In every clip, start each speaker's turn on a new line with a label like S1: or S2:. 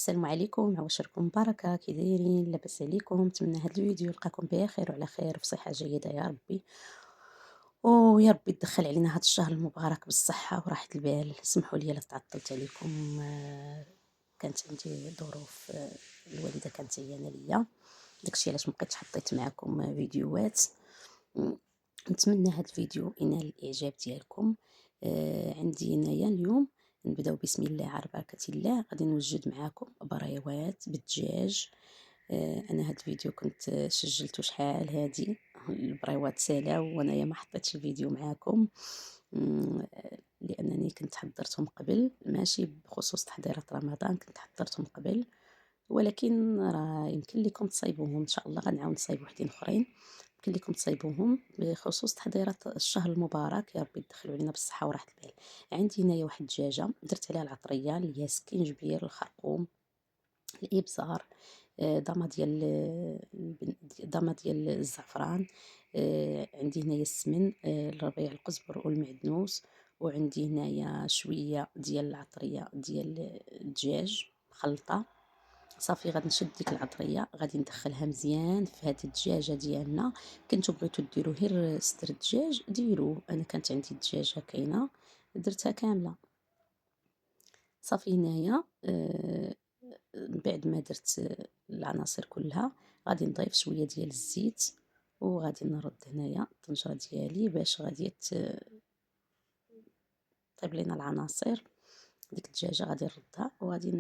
S1: السلام عليكم، عواشركم بركة، كي دايرين؟ لاباس عليكم؟ نتمنى هاد الفيديو يلقاكم بخير وعلى خير وفي صحة جيدة يا ربي، ويا ربي تدخل علينا هاد الشهر المبارك بالصحة وراحة البال. سمحوا لي لا تعطلت عليكم، كانت عندي ظروف، الوالدة كانت عيانة ليا، داكشي علاش مبقيتش حطيت معاكم فيديوهات. م- نتمنى هاد الفيديو ينال الإعجاب ديالكم. عندي هنايا اليوم نبداو بسم الله على بركة الله، غادي نوجد معاكم بريوات بالدجاج. انا هاد الفيديو كنت سجلته شحال هادي، البريوات سالاو وانايا ما حطيتش الفيديو معاكم. لانني كنت حضرتهم قبل، ماشي بخصوص تحضيرات رمضان، كنت حضرتهم قبل، ولكن راه يمكن لكم تصايبوهم ان شاء الله. غنعاود نصايب وحدين اخرين يمكن لكم تصايبوهم بخصوص تحضيرات الشهر المبارك، يا ربي تدخلوا علينا بالصحه وراحه البال. عندي هنايا واحد الدجاجه درت عليها العطريه اللي هي سكينجبير، الخرقوم، الابزار، ضامه ديال ضامه ديال الزعفران، عندي هنايا السمن، الربيع، القزبر والمعدنوس، وعندي هنايا شويه ديال العطريه ديال الدجاج مخلطه. صافي غادي نشد ديك العطريه، غادي ندخلها مزيان في هذه الدجاجه ديالنا. كنتو بغيتو ديروا غير صدر الدجاج ديروه، انا كانت عندي الدجاجه كاينه درتها كامله. صافي هنايا من بعد ما درت العناصر كلها غادي نضيف شويه ديال الزيت، وغادي نرد هنايا الطنجره ديالي باش غادي طيب لينا العناصر. ديك الدجاجه غادي نردها وغادي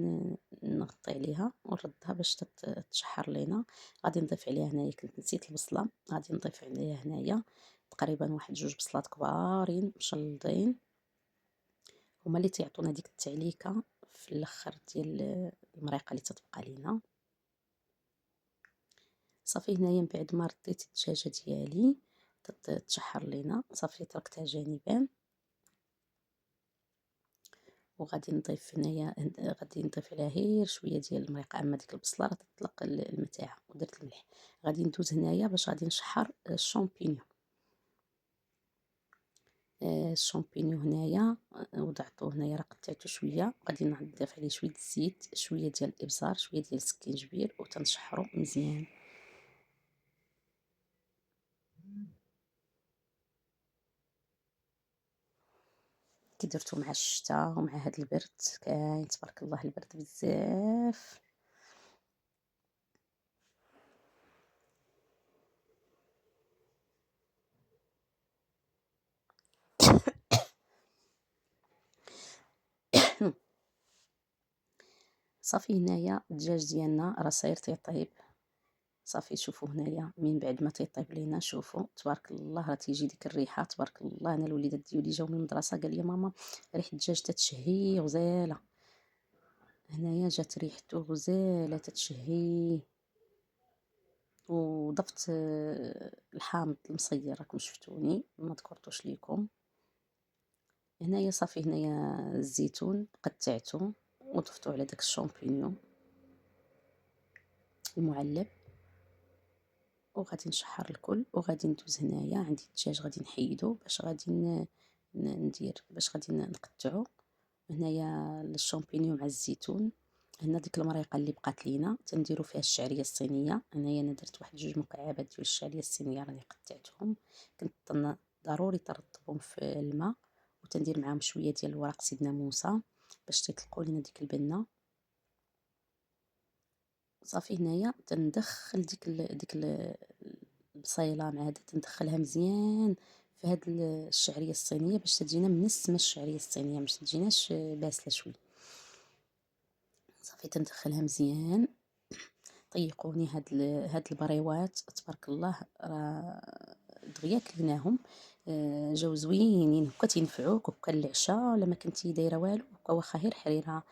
S1: نغطي عليها ونردها باش تشحر لينا. غادي نضيف عليها هنايا، كنت نسيت البصله، غادي نضيف عليها هنايا تقريبا واحد جوج بصلات كبارين مشلضين، هما اللي تيعطونا ديك التعليكه في الاخر ديال المريقه اللي تتبقى لينا. صافي هنايا من بعد ما رديت الدجاجه ديالي تشحر لينا، صافي تركتها جانبا، وغادي نضيف هنايا غادي نضيف عليها غير شويه ديال المريقه، اما ديك البصله راه تطلق المتاعه، ودرت الملح. غادي ندوز هنايا باش غادي نشحر الشامبينيون. الشامبينيون هنايا وضعته هنايا، راه قطعته شويه، غادي نضيف عليه شويه الزيت، شويه ديال الابزار، شويه ديال السكينجبير، وتنشحرو مزيان. كي درتو مع الشتا ومع هاد البرد، كاين تبارك الله البرد بزاف. صافي هنايا الدجاج ديالنا راه صاير تيطيب. صافي شوفوا هنايا من بعد ما تيطيب لينا، شوفوا تبارك الله راه تيجي ديك الريحه، تبارك الله. انا الوليدات ديالي جاو من المدرسه قال لي ماما ريحه الدجاج تتشهي غزاله. هنايا جات ريحته غزاله تتشهي. وضفت الحامض المصير، راكم شفتوني ما ذكرتوش ليكم. هنايا صافي هنايا الزيتون قطعته وضفته على داك الشامبينيون المعلب، وغادي نشحر الكل. وغادي ندوز هنايا عندي الدجاج غادي نحيدو باش غادي ندير باش غادي نقطعو هنايا الشامبينيون مع الزيتون. هنا ديك المريقه اللي بقات لينا تنديرو فيها الشعريه الصينيه. هنايا انا درت واحد جوج مكعبات ديال الشعريه الصينيه راني قطعتهم، كنت ضروري ترطبهم في الماء، وتندير معاهم شويه ديال ورق سيدنا موسى باش تطلقوا لنا ديك البنه. صافي هنايا تندخل ديك البصيله مع هذا، تندخلها مزيان في هاد الشعريه الصينيه باش تجينا منسمه الشعريه الصينيه، باش تجيناش باسله شويه. صافي تندخلها مزيان. طيقوني هاد البريوات تبارك الله، راه دغيا كليناهم. جاو زوينين، هكا تينفعوك، هكا العشاء ولا ما كنتي دايره والو، هكا واخا غير حريره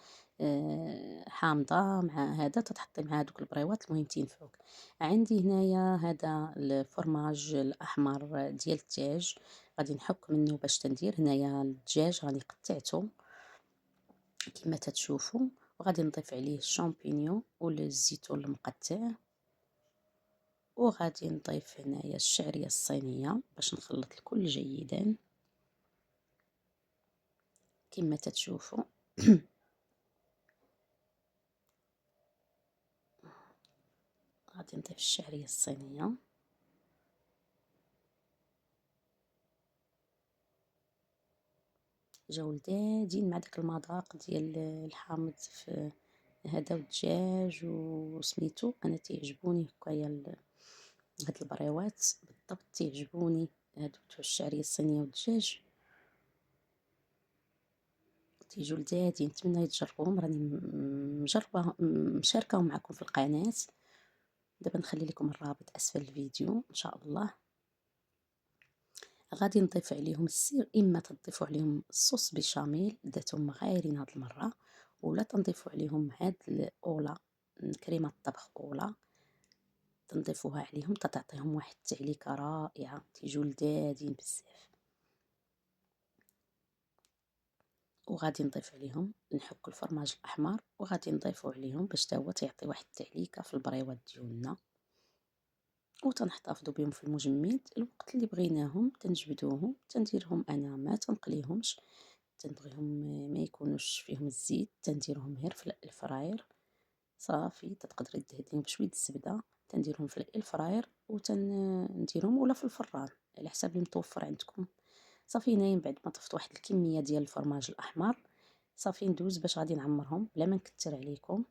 S1: حامضه مع هذا تتحطي مع هذوك البريوات، المهم تينفعوك. عندي هنايا هذا الفرماج الاحمر ديال الدجاج، غادي نحك منه باش تندير هنايا الدجاج راني قطعته كما تتشوفوا، وغادي نضيف عليه الشامبينيون والزيتون المقطع، وغادي نضيف هنايا الشعريه الصينيه باش نخلط الكل جيدا كما تتشوفوا. غادي نضيف الشعرية الصينية، جاو لذاذين مع داك المذاق ديال الحامض في هذا والدجاج وسميتو. انا تيعجبوني هكايا هاد البريوات بالضبط، تيعجبوني هادو تاع الشعريه الصينيه والدجاج، تيجو لذاذين. نتمنى تجربوهم، راني مجربه مشاركاهم معكم في القناه. دابا نخلي لكم الرابط اسفل الفيديو ان شاء الله. غادي نضيف عليهم السير، اما تضيفوا عليهم الصوص بيشاميل ذاتهم غايرين هاد المره، ولا تنضيفوا عليهم هاد الاولا، كريمه الطبخ اولا، تنضيفوها عليهم تعطيهم واحد التعليكه رائعه، تيجوا لذاذين بزاف. وغادي نضيف عليهم نحك الفرماج الاحمر، وغادي نضيفو عليهم باش تا هو تيعطي واحد التعليكه في البريوات ديالنا، وتنحتفظوا بهم في المجمد الوقت اللي بغيناهم. تنجبدوهم، تنديرهم انا ما تنقليهمش، تنبغيهم ما يكونوش فيهم الزيت، تنديرهم غير في الفراير صافي. تقدري دهنيهم بشويه الزبده، تنديرهم في الفراير وتنديرهم ولا في الفران على حساب اللي متوفر عندكم. صافي هنايا من بعد ما طفت واحد الكميه ديال الفرماج الاحمر، صافي ندوز باش غادي نعمرهم بلا ما نكثر عليكم.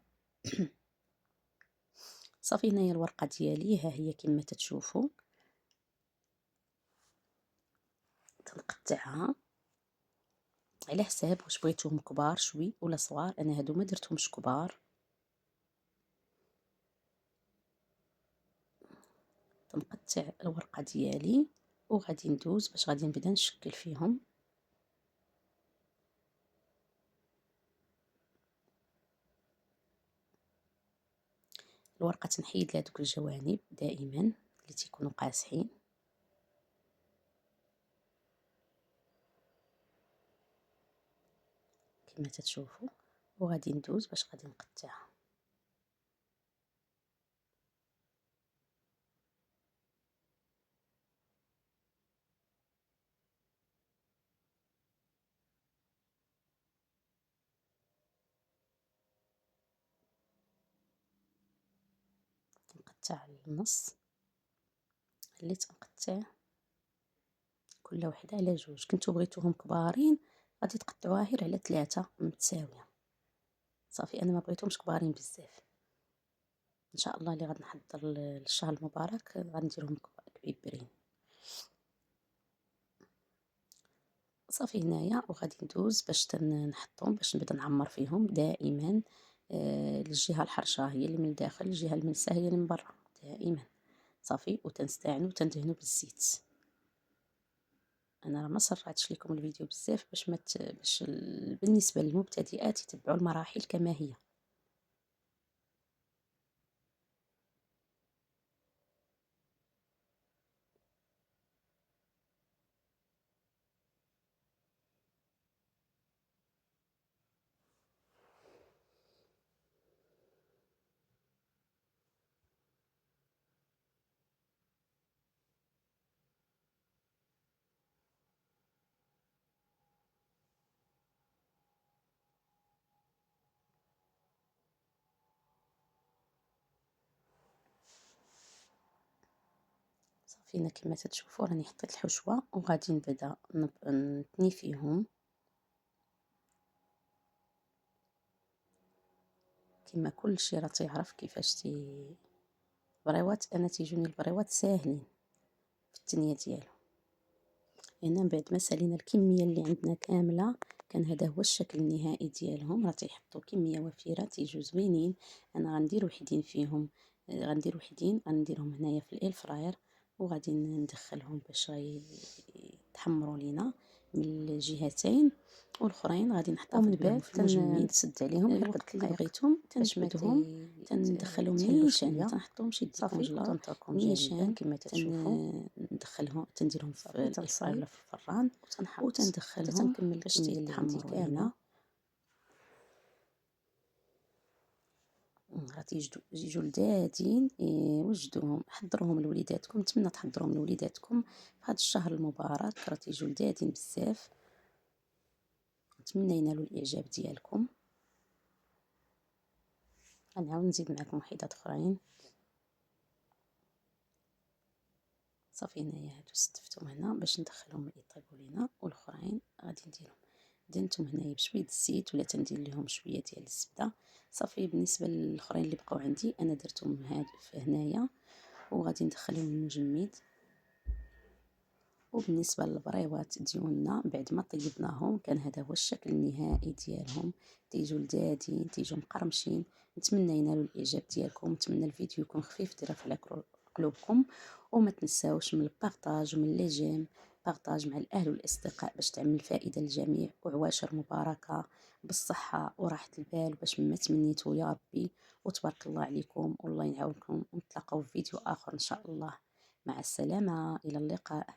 S1: صافي هنايا الورقه ديالي ها هي كما تتشوفوا، تنقطعها على حساب واش بغيتوهم كبار شوي ولا صغار. انا هادو ما درتهمش كبار. تنقطع الورقه ديالي وغادي ندوز باش غادي نبدا نشكل فيهم. الورقه تنحيد لها دوك الجوانب دائما اللي تيكونوا قاصحين كما تتشوفوا، وغادي ندوز باش غادي نقطعها. تنقطع النص اللي تنقطع كل وحده على جوج. كنتو بغيتوهم كبارين غادي تقطعوها غير على 3 متساويه صافي. انا ما بغيتهمش كبارين بزاف. ان شاء الله اللي غادي نحضر للشهر المبارك غنديرهم كبيبرين صافي. هنايا وغادي ندوز باش نحطهم باش نبدا نعمر فيهم دائما. الجهه الحرشه هي اللي من الداخل، الجهه الملسه هي اللي من برا دائما صافي. وتنستعنوا وتندهنوا بالزيت. انا راه ما سرعتش لكم الفيديو بزاف باش ما باش بالنسبه للمبتدئات يتبعوا المراحل كما هي. صافي هنا كما تتشوفوا راني حطيت الحشوه وغادي نبدا نتني فيهم كما كل شيء راه تيعرف كيفاش البريوات. انا تيجوني البريوات ساهلين في التنيه ديالهم. هنا من بعد ما سالينا الكميه اللي عندنا كامله، كان هذا هو الشكل النهائي ديالهم. راه تيحطوا كميه وفيره تيجوا زوينين. انا غندير وحدين فيهم، غندير وحدين غنديرهم هنايا في الاير فراير، وغادي ندخلهم باش يتحمروا لينا من الجهتين، والاخرين غادي نحتفظ بهم في المجمد. نسد عليهم غير الوقت اللي بغيتهم تنجبدهم، تندخلهم نيشان، تنحطهمش يدي الكونجلور نيشان كما تشوفوا. ندخلهم تنديرهم في الفراير ولا في الفران وتندخلهم باش تيتحمروا لينا. راه يجوا لذاذين. وجدوهم حضروهم لوليداتكم، نتمنى تحضروهم لوليداتكم في هذا الشهر المبارك. راه تيجوا لذاذين بزاف. نتمنى ينالوا الاعجاب ديالكم. غنعاود نزيد معكم وحيدات اخرين. صافي هنايا هادو استفتهم هنا باش ندخلهم يطيبوا لينا، والاخرين غادي نديرهم دهنتهم هنايا بشويه الزيت ولا تندير لهم شويه ديال الزبده. صافي بالنسبه للاخرين اللي بقاو عندي انا درتهم هاد هنايا وغادي ندخلهم المجمد. وبالنسبه للبريوات ديالنا بعد ما طيبناهم كان هذا هو الشكل النهائي ديالهم، تيجوا لذاذين تيجوا مقرمشين. نتمنى ينالوا الاعجاب ديالكم، نتمنى الفيديو يكون خفيف ظريف على قلوبكم، وما تنساوش من البارطاج ومن لي جيم، بارطاج مع الاهل والاصدقاء باش تعمل فائده للجميع، وعواشر مباركه بالصحه وراحه البال باش ما تمنيتوا يا ربي. وتبارك الله عليكم والله يعاونكم، ونتلاقاو في فيديو اخر ان شاء الله. مع السلامه، الى اللقاء.